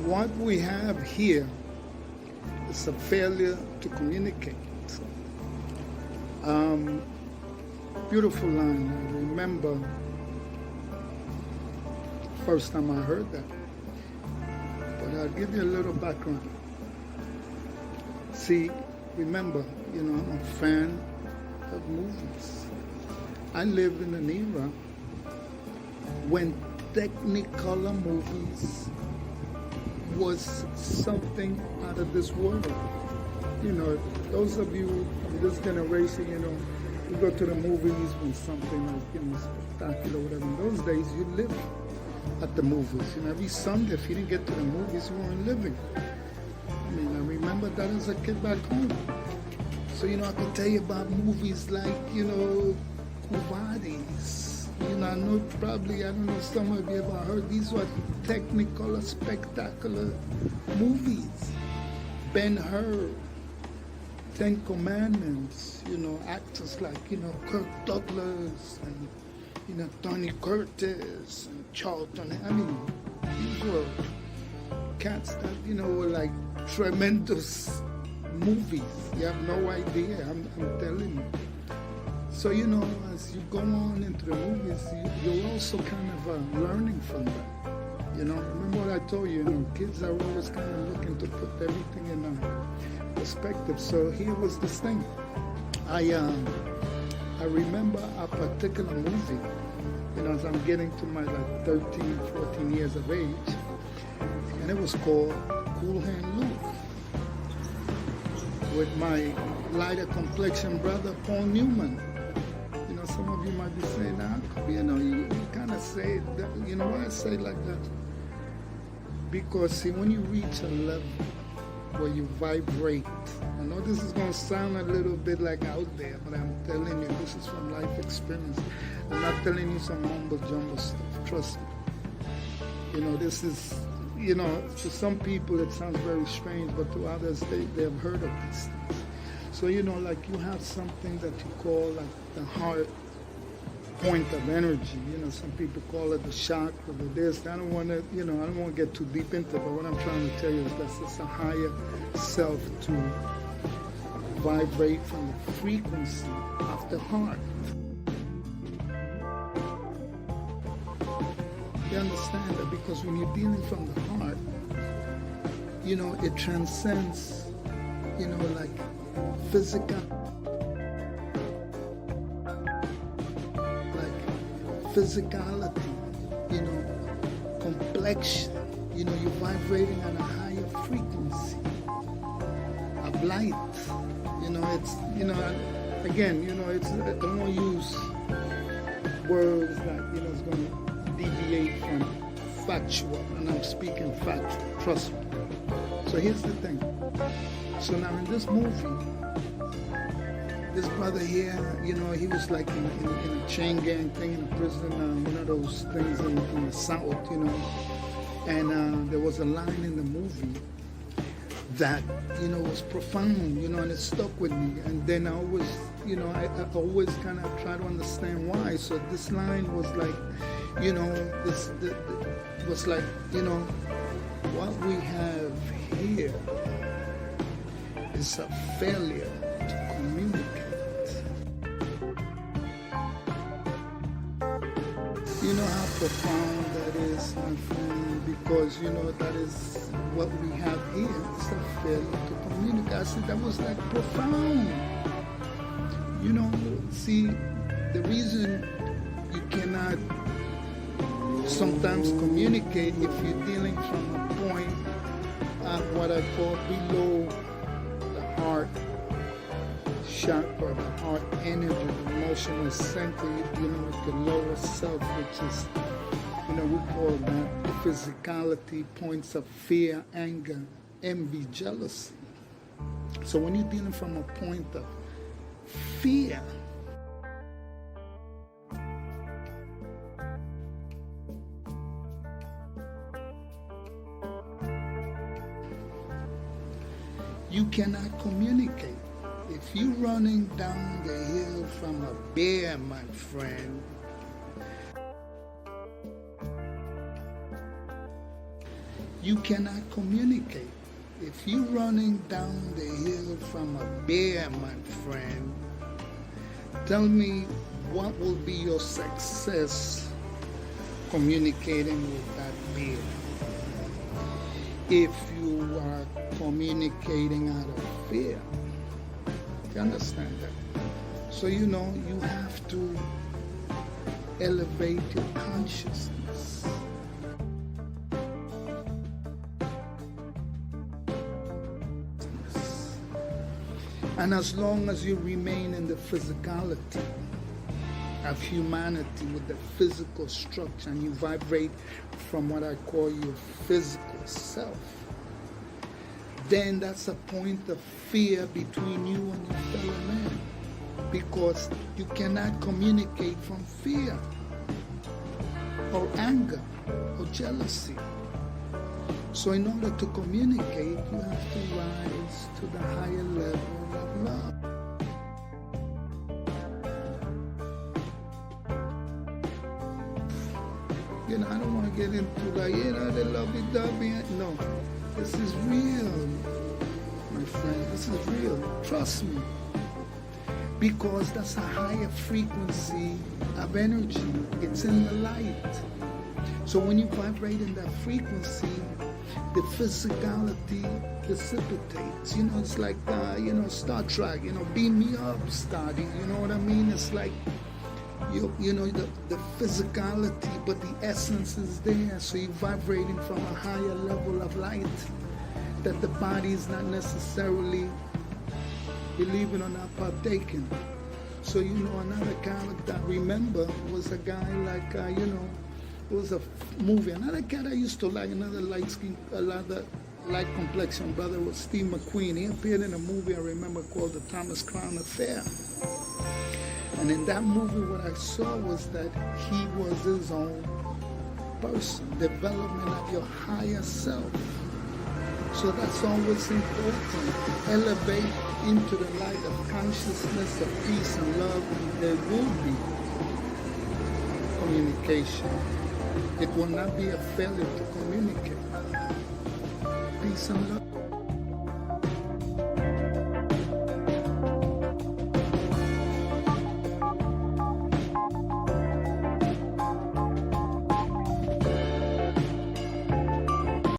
what we have here is a failure to communicate. Beautiful line. I remember first time I heard that. But I'll give you a little background. See, remember, I'm a fan of movies. I live in an era when Technicolor movies was something out of this world. Those of you in this generation, you go to the movies when something like, spectacular, whatever. In those days, you lived at the movies. Every Sunday, if you didn't get to the movies, you weren't living. I remember that as a kid back home. So, I can tell you about movies like, Kuvadis. I know probably, I don't know, some of you ever heard, these were Technicolor, spectacular movies. Ben-Hur, Ten Commandments, actors like, Kirk Douglas and, Tony Curtis and Charlton. These were cats that, were like tremendous movies. You have no idea, I'm telling you. So, as you go on into the movies, you're also kind of learning from that. Remember what I told you, kids are always kind of looking to put everything in perspective. So here was this thing. I remember a particular movie, as I'm getting to my 13, 14 years of age, and it was called Cool Hand Luke, with my lighter complexion brother, Paul Newman. Some of you might be saying, you kind of say that, why I say like that? Because, see, when you reach a level where you vibrate, I know this is going to sound a little bit like out there, but I'm telling you, this is from life experience. I'm not telling you some mumbo-jumbo stuff, trust me. This is, to some people it sounds very strange, but to others, they've heard of these things. So, like you have something that you call like the heart point of energy. Some people call it the chakra, the this. I don't want to, I don't want to get too deep into it, but what I'm trying to tell you is that it's a higher self to vibrate from the frequency of the heart. You understand that? Because when you're dealing from the heart, it transcends, like physical, physicality, complexion, you're vibrating on a higher frequency of light. It's, again, it's, I don't want to use words that, it's going to deviate from factual, and I'm speaking factual, trust me. So here's the thing. So now in this movie, this brother here, he was like in a chain gang thing in a prison, one of those things in the South, and there was a line in the movie that, was profound, and it stuck with me. And then I always, I always kind of try to understand why. So this line was like, this was like, what we have here is a failure to communicate. You know how profound that is, my friend, because, that is what we have here. It's a failure to communicate. I said that was like profound. See, the reason you cannot sometimes communicate if you're dealing from a point of what I call below the heart chakra, the heart energy, the emotional center, you're dealing with the lower self, which is, we call that physicality, points of fear, anger, envy, jealousy. So when you're dealing from a point of fear, you cannot communicate. If you're running down the hill from a bear, my friend, you cannot communicate. If you're running down the hill from a bear, my friend, tell me what will be your success communicating with that bear? If you are communicating out of fear. You understand that? So you have to elevate your consciousness. And as long as you remain in the physicality of humanity with the physical structure, and you vibrate from what I call your physical self, then that's a point of fear between you and your fellow man, because you cannot communicate from fear or anger or jealousy. So in order to communicate, you have to rise to the higher level of love. I don't want to get into the lovey-dovey. No, this is real, my friend. This is real. Trust me. Because that's a higher frequency of energy. It's in the light. So when you vibrate in that frequency, the physicality dissipates. It's like, Star Trek, beam me up, Scotty. You know what I mean? It's like, the physicality, but the essence is there. So you're vibrating from a higher level of light that the body is not necessarily believing or not partaking. So, another character I remember was a guy like, it was a movie. Another cat I used to like, another light complexion brother was Steve McQueen. He appeared in a movie I remember called The Thomas Crown Affair. And in that movie, what I saw was that he was his own person, development of your higher self. So that's always important. Elevate into the light of consciousness of peace and love, and there will be communication. It will not be a failure to communicate. Peace and love.